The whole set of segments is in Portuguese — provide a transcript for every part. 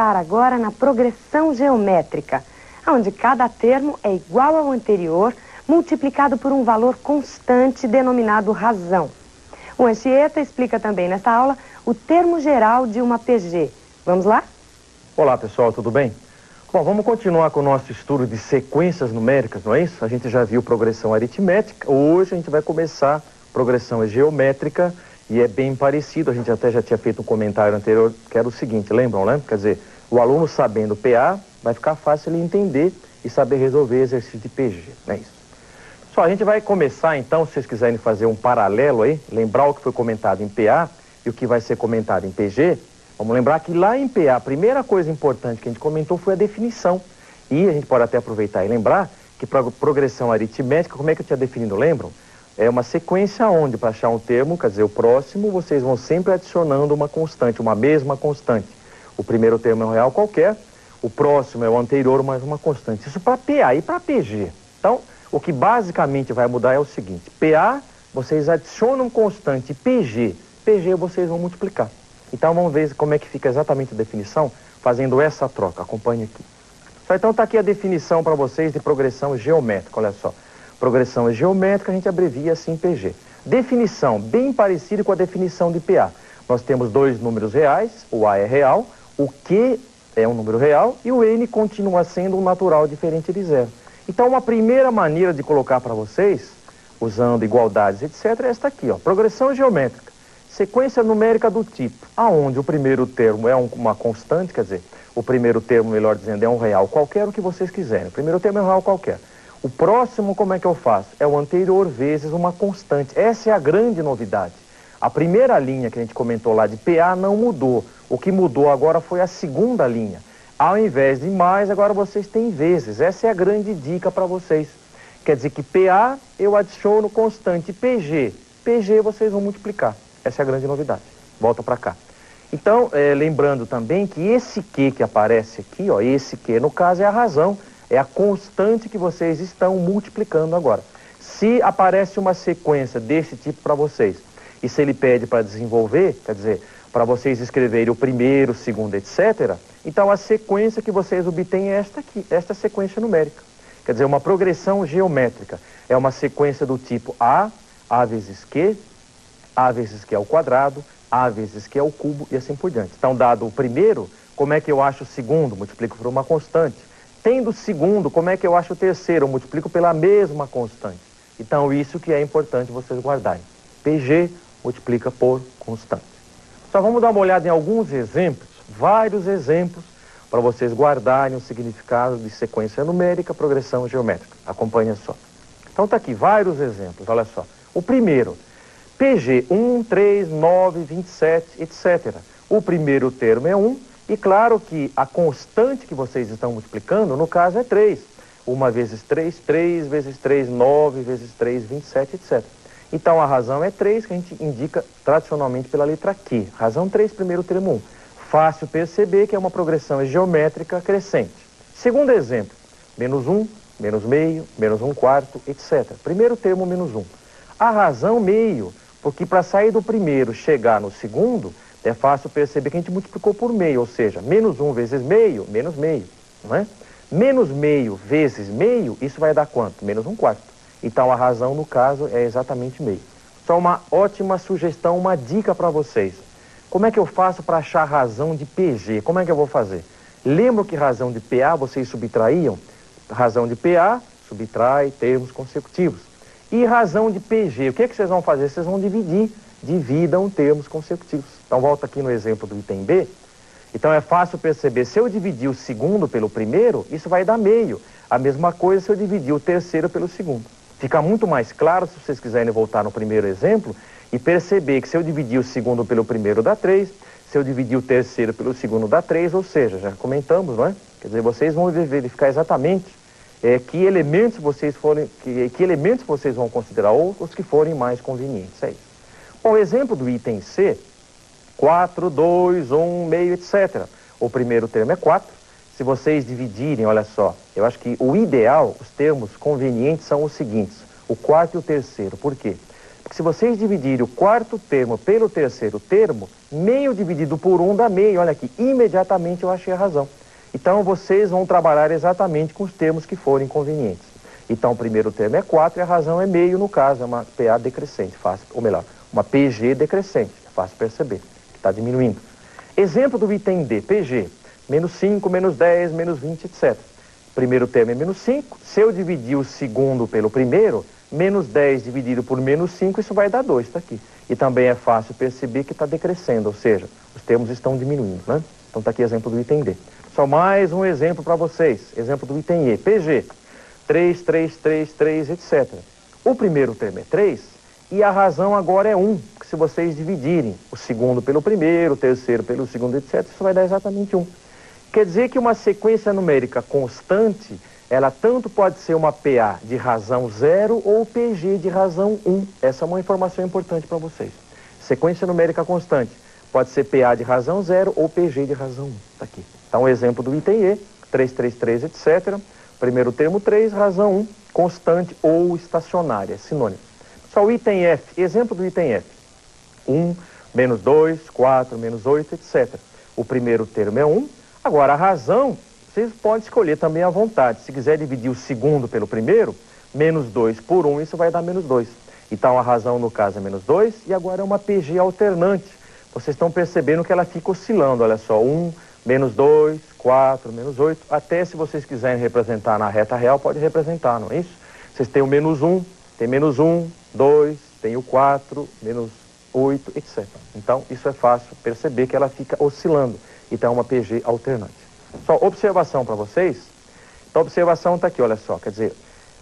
entrar agora na progressão geométrica, onde cada termo é igual ao anterior, multiplicado por um valor constante denominado razão. O Anchieta explica também nesta aula o termo geral de uma PG. Vamos lá? Olá, pessoal, tudo bem? Bom, vamos continuar com o nosso estudo de sequências numéricas, não é isso? A gente já viu progressão aritmética, hoje a gente vai começar progressão geométrica e é bem parecido, a gente até já tinha feito um comentário anterior que era o seguinte, lembram, né? Quer dizer, o aluno sabendo PA vai ficar fácil ele entender e saber resolver exercício de PG, não é isso? Só, a gente vai começar então, se vocês quiserem fazer um paralelo aí, lembrar o que foi comentado em PA e o que vai ser comentado em PG. Vamos lembrar que lá em PA, a primeira coisa importante que a gente comentou foi a definição. E a gente pode até aproveitar e lembrar que para progressão aritmética, como é que eu tinha definido, lembram? É uma sequência onde, para achar um termo, quer dizer, o próximo, vocês vão sempre adicionando uma constante, uma mesma constante. O primeiro termo é um real qualquer, o próximo é o anterior mais uma constante. Isso para PA e para PG. Então, o que basicamente vai mudar é o seguinte, PA, vocês adicionam constante, PG vocês vão multiplicar. Então vamos ver como é que fica exatamente a definição, fazendo essa troca. Acompanhe aqui. Então está aqui a definição para vocês de progressão geométrica, olha só. Progressão geométrica a gente abrevia assim PG. Definição bem parecida com a definição de PA. Nós temos dois números reais, o A é real, o Q é um número real e o N continua sendo um natural diferente de zero. Então, uma primeira maneira de colocar para vocês, usando igualdades, etc., é esta aqui, ó, progressão geométrica. Sequência numérica do tipo, aonde o primeiro termo é uma constante, quer dizer, o primeiro termo, melhor dizendo, é um real qualquer, o que vocês quiserem. O primeiro termo é um real qualquer. O próximo, como é que eu faço? É o anterior vezes uma constante. Essa é a grande novidade. A primeira linha que a gente comentou lá de PA não mudou. O que mudou agora foi a segunda linha. Ao invés de mais, agora vocês têm vezes. Essa é a grande dica para vocês. Quer dizer que PA eu adiciono constante PG. PG vocês vão multiplicar. Essa é a grande novidade. Volta para cá. Então, lembrando também que esse Q que aparece aqui, ó, esse Q no caso é a razão, é a constante que vocês estão multiplicando agora. Se aparece uma sequência desse tipo para vocês, e se ele pede para desenvolver, quer dizer, para vocês escreverem o primeiro, o segundo, etc., então a sequência que vocês obtêm é esta aqui, esta sequência numérica. Quer dizer, uma progressão geométrica. É uma sequência do tipo A vezes Q ao quadrado, A vezes Q ao cubo e assim por diante. Então, dado o primeiro, como é que eu acho o segundo? Multiplico por uma constante. Tendo o segundo, como é que eu acho o terceiro? Eu multiplico pela mesma constante. Então, isso que é importante vocês guardarem. PG multiplica por constante. Só vamos dar uma olhada em alguns exemplos, vários exemplos, para vocês guardarem o significado de sequência numérica, progressão geométrica. Acompanhe só. Então está aqui vários exemplos, olha só. O primeiro, PG 1, 3, 9, 27, etc. O primeiro termo é 1, e claro que a constante que vocês estão multiplicando, no caso, é 3. 1 vezes 3, 3 vezes 3, 9 vezes 3, 27, etc. Então a razão é 3, que a gente indica tradicionalmente pela letra Q. Razão 3, primeiro termo 1. Fácil perceber que é uma progressão geométrica crescente. Segundo exemplo, menos 1, menos meio, menos 1/4, etc. Primeiro termo, menos 1. A razão meio, porque para sair do primeiro chegar no segundo, é fácil perceber que a gente multiplicou por meio, ou seja, menos 1 vezes meio, menos meio, não é? Menos meio vezes meio, isso vai dar quanto? Menos 1/4. Então a razão, no caso, é exatamente meio. Só uma ótima sugestão, uma dica para vocês. Como é que eu faço para achar a razão de PG? Como é que eu vou fazer? Lembram que razão de PA vocês subtraíam? Razão de PA, subtrai termos consecutivos. E razão de PG, o que vocês vão fazer? Vocês vão dividir. Dividam termos consecutivos. Então volta aqui no exemplo do item B. Então é fácil perceber, se eu dividir o segundo pelo primeiro, isso vai dar meio. A mesma coisa se eu dividir o terceiro pelo segundo. Fica muito mais claro se vocês quiserem voltar no primeiro exemplo e perceber que se eu dividir o segundo pelo primeiro dá 3, se eu dividir o terceiro pelo segundo dá 3, ou seja, já comentamos, não é? Quer dizer, vocês vão verificar exatamente que elementos vocês vão considerar ou os que forem mais convenientes. É isso. Bom, exemplo do item C, 4, 2, 1, meio, etc. O primeiro termo é 4. Se vocês dividirem, olha só, eu acho que o ideal, os termos convenientes são os seguintes, o quarto e o terceiro. Por quê? Porque se vocês dividirem o quarto termo pelo terceiro termo, meio dividido por 1 dá meio. Olha aqui, imediatamente eu achei a razão. Então vocês vão trabalhar exatamente com os termos que forem convenientes. Então o primeiro termo é 4 e a razão é meio, no caso, é uma PA decrescente, fácil, ou melhor, uma PG decrescente, é fácil perceber, que está diminuindo. Exemplo do item D, PG, menos 5, menos 10, menos 20, etc. Primeiro termo é menos 5, se eu dividir o segundo pelo primeiro, menos 10 dividido por menos 5, isso vai dar 2, está aqui. E também é fácil perceber que está decrescendo, ou seja, os termos estão diminuindo, né? Então está aqui exemplo do item D. Só mais um exemplo para vocês, exemplo do item E, PG, 3, 3, 3, 3, etc. O primeiro termo é 3 e a razão agora é 1, que se vocês dividirem o segundo pelo primeiro, o terceiro pelo segundo, etc., isso vai dar exatamente 1. Quer dizer que uma sequência numérica constante, ela tanto pode ser uma PA de razão 0 ou PG de razão 1. Essa é uma informação importante para vocês. Sequência numérica constante pode ser PA de razão 0 ou PG de razão 1. Está aqui. Então, o exemplo do item E, 3, 3, 3, etc. Primeiro termo 3, razão 1, constante ou estacionária, sinônimo. Só o item F, exemplo do item F. 1, menos 2, 4, menos 8, etc. O primeiro termo é 1. Agora, a razão, vocês podem escolher também à vontade. Se quiser dividir o segundo pelo primeiro, menos 2 por 1, isso vai dar menos 2. Então, a razão, no caso, é menos 2. E agora é uma PG alternante. Vocês estão percebendo que ela fica oscilando, olha só. 1, menos 2, 4, menos 8. Até se vocês quiserem representar na reta real, pode representar, não é isso? Vocês têm o menos 1, tem menos 1, 2, tem o 4, menos 8, etc. Então, isso é fácil perceber que ela fica oscilando. Então, é uma PG alternante. Só observação para vocês. Então, a observação está aqui, olha só. Quer dizer,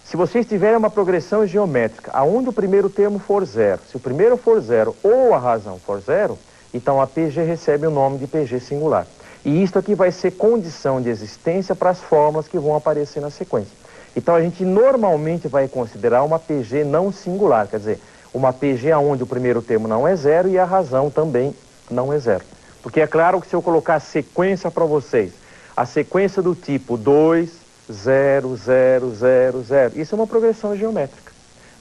se vocês tiverem uma progressão geométrica, aonde o primeiro termo for 0, se o primeiro for 0 ou a razão for 0, então a PG recebe o nome de PG singular. E isto aqui vai ser condição de existência para as fórmulas que vão aparecer na sequência. Então, a gente normalmente vai considerar uma PG não singular, quer dizer, uma PG onde o primeiro termo não é 0 e a razão também não é 0. Porque é claro que se eu colocar a sequência para vocês, a sequência do tipo 2, 0, 0, 0, 0, isso é uma progressão geométrica.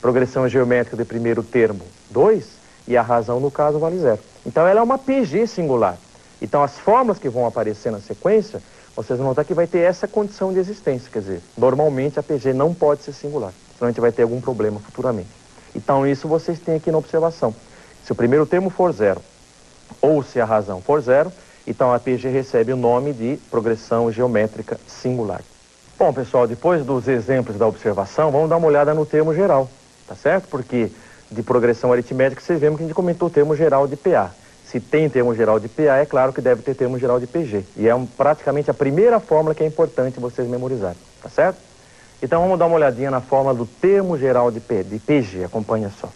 Progressão geométrica de primeiro termo 2 e a razão, no caso, vale 0. Então, ela é uma PG singular. Então, as fórmulas que vão aparecer na sequência, vocês vão notar que vai ter essa condição de existência. Quer dizer, normalmente a PG não pode ser singular, senão a gente vai ter algum problema futuramente. Então, isso vocês têm aqui na observação. Se o primeiro termo for 0, ou se a razão for 0, então a PG recebe o nome de progressão geométrica singular. Bom, pessoal, depois dos exemplos da observação, vamos dar uma olhada no termo geral, tá certo? Porque de progressão aritmética, vocês vemos que a gente comentou o termo geral de PA. Se tem termo geral de PA, é claro que deve ter termo geral de PG. E é praticamente a primeira fórmula que é importante vocês memorizarem, tá certo? Então vamos dar uma olhadinha na fórmula do termo geral de PG, acompanha só.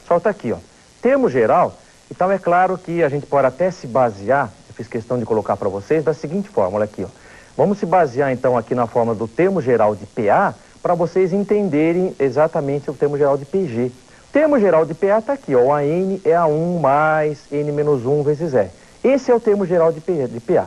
Só tá aqui, ó. Termo geral, então é claro que a gente pode até se basear, eu fiz questão de colocar para vocês, da seguinte fórmula aqui, ó. Vamos se basear então aqui na fórmula do termo geral de PA, para vocês entenderem exatamente o termo geral de PG. O termo geral de PA está aqui, ó, o AN é A1 mais N menos 1 vezes R. Esse é o termo geral de PA.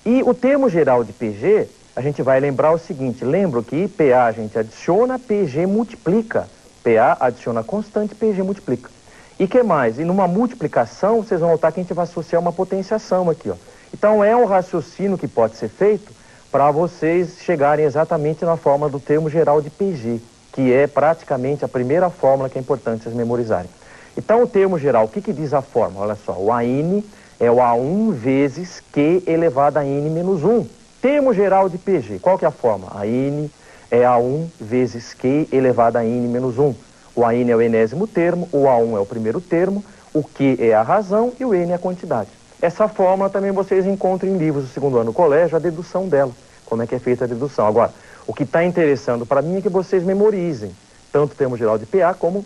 E o termo geral de PG, a gente vai lembrar o seguinte, lembra que PA a gente adiciona, PG multiplica. PA adiciona constante, PG multiplica. E que mais? E numa multiplicação, vocês vão notar que a gente vai associar uma potenciação aqui, ó. Então é um raciocínio que pode ser feito para vocês chegarem exatamente na fórmula do termo geral de PG, que é praticamente a primeira fórmula que é importante vocês memorizarem. Então o termo geral, o que diz a fórmula? Olha só, o AN é o A1 vezes Q elevado a N menos 1. Termo geral de PG, qual que é a fórmula? AN é A1 vezes Q elevado a N menos 1. O AN é o enésimo termo, o A1 é o primeiro termo, o Q é a razão e o N é a quantidade. Essa fórmula também vocês encontram em livros do segundo ano do colégio, a dedução dela, como é que é feita a dedução. Agora, o que está interessando para mim é que vocês memorizem tanto o termo geral de PA como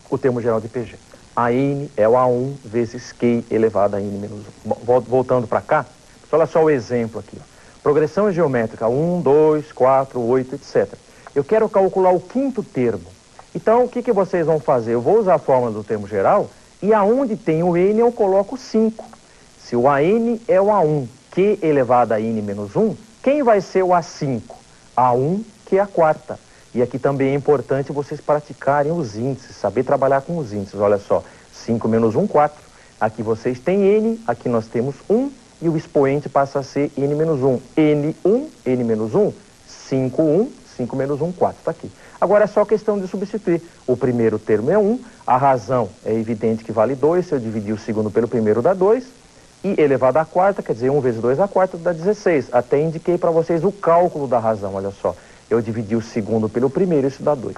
o termo geral de PG. AN é o A1 vezes Q elevado a N menos 1. Voltando para cá, olha só o exemplo aqui, ó. Progressão geométrica 1, 2, 4, 8, etc. Eu quero calcular o quinto termo. Então, o que vocês vão fazer? Eu vou usar a fórmula do termo geral e aonde tem o N eu coloco 5. Se o AN é o A1, Q elevado a N menos 1, quem vai ser o A5? A1, que é a quarta. E aqui também é importante vocês praticarem os índices, saber trabalhar com os índices. Olha só, 5 menos 1, 4. Aqui vocês têm n, aqui nós temos 1, e o expoente passa a ser n menos 1. N1, n menos 1, 5, 1, 5 menos 1, 4. Está aqui. Agora é só questão de substituir. O primeiro termo é 1, a razão é evidente que vale 2, se eu dividir o segundo pelo primeiro dá 2, e elevado à quarta, quer dizer, 1 vezes 2 à quarta dá 16. Até indiquei para vocês o cálculo da razão, olha só. Eu dividi o segundo pelo primeiro, isso dá 2.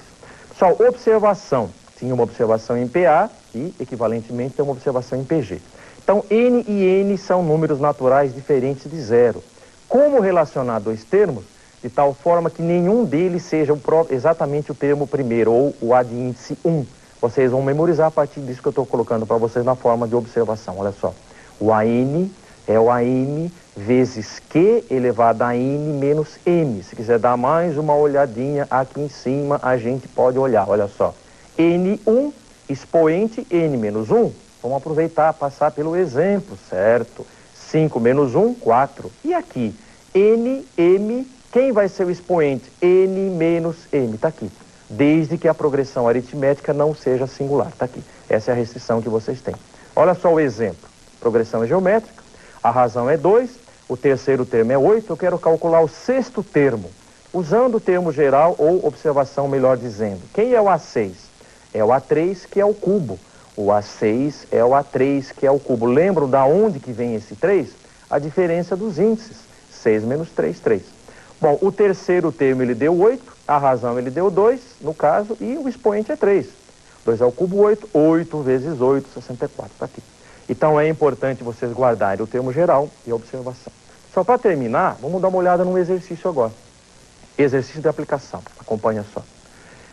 Pessoal, observação. Tinha uma observação em PA e, equivalentemente, tem uma observação em PG. Então, N e N são números naturais diferentes de zero. Como relacionar dois termos? De tal forma que nenhum deles seja exatamente o termo primeiro, ou o A de índice 1. Vocês vão memorizar a partir disso que eu estou colocando para vocês na forma de observação. Olha só. O AN é o AM vezes Q elevado a N menos M. Se quiser dar mais uma olhadinha aqui em cima, a gente pode olhar. Olha só. N1, expoente N menos 1. Vamos aproveitar, passar pelo exemplo, certo? 5 menos 1, 4. E aqui, N, M, quem vai ser o expoente? N menos M, está aqui. Desde que a progressão aritmética não seja singular, está aqui. Essa é a restrição que vocês têm. Olha só o exemplo. Progressão geométrica, a razão é 2, o terceiro termo é 8, eu quero calcular o sexto termo, usando o termo geral ou observação, melhor dizendo. Quem é o A6? É o A3, que é o cubo. O A6 é o A3, que é o cubo. Lembram da onde que vem esse 3? A diferença dos índices. 6 menos 3, 3. Bom, o terceiro termo ele deu 8, a razão ele deu 2, no caso, e o expoente é 3. 2 ao cubo, 8. 8 vezes 8, 64. Está aqui. Então é importante vocês guardarem o termo geral e a observação. Só para terminar, vamos dar uma olhada num exercício agora. Exercício de aplicação. Acompanha só.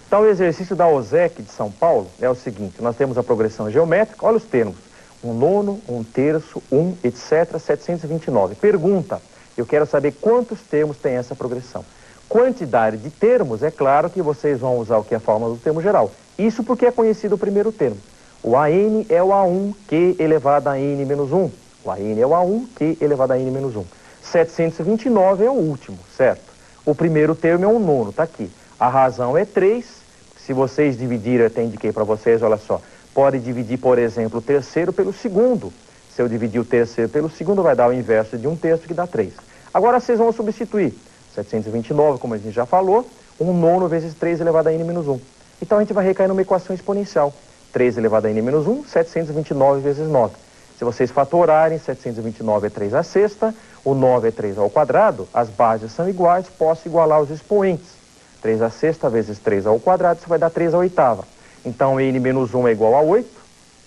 Então, o exercício da OSEC de São Paulo é o seguinte. Nós temos a progressão geométrica, olha os termos. 1 nono, 1 terço, 1, etc., 729. Pergunta, eu quero saber quantos termos tem essa progressão. Quantidade de termos, é claro que vocês vão usar o que é a fórmula do termo geral. Isso porque é conhecido o primeiro termo. O AN é o A1, Q elevado a N menos 1. O AN é o A1, Q elevado a N menos 1. 729 é o último, certo? O primeiro termo é 1 nono, está aqui. A razão é 3. Se vocês dividirem, eu até indiquei para vocês, olha só. Pode dividir, por exemplo, o terceiro pelo segundo. Se eu dividir o terceiro pelo segundo, vai dar o inverso de 1 terço, que dá 3. Agora vocês vão substituir. 729, como a gente já falou, 1 nono vezes 3 elevado a N menos 1. Então a gente vai recair numa equação exponencial. 3 elevado a N menos 1, 729 vezes 9. Se vocês fatorarem, 729 é 3 à sexta, o 9 é 3 ao quadrado, as bases são iguais, posso igualar os expoentes. 3 à sexta vezes 3 ao quadrado, isso vai dar 3 à oitava. Então, N menos 1 é igual a 8.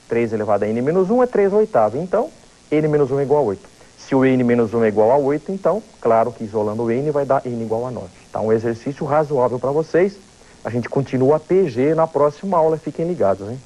3 elevado a N menos 1 é 3 à oitava. Então, N menos 1 é igual a 8. Se o N menos 1 é igual a 8, então, claro que isolando o N vai dar N igual a 9. Tá um exercício razoável para vocês. A gente continua a PG na próxima aula. Fiquem ligados, hein?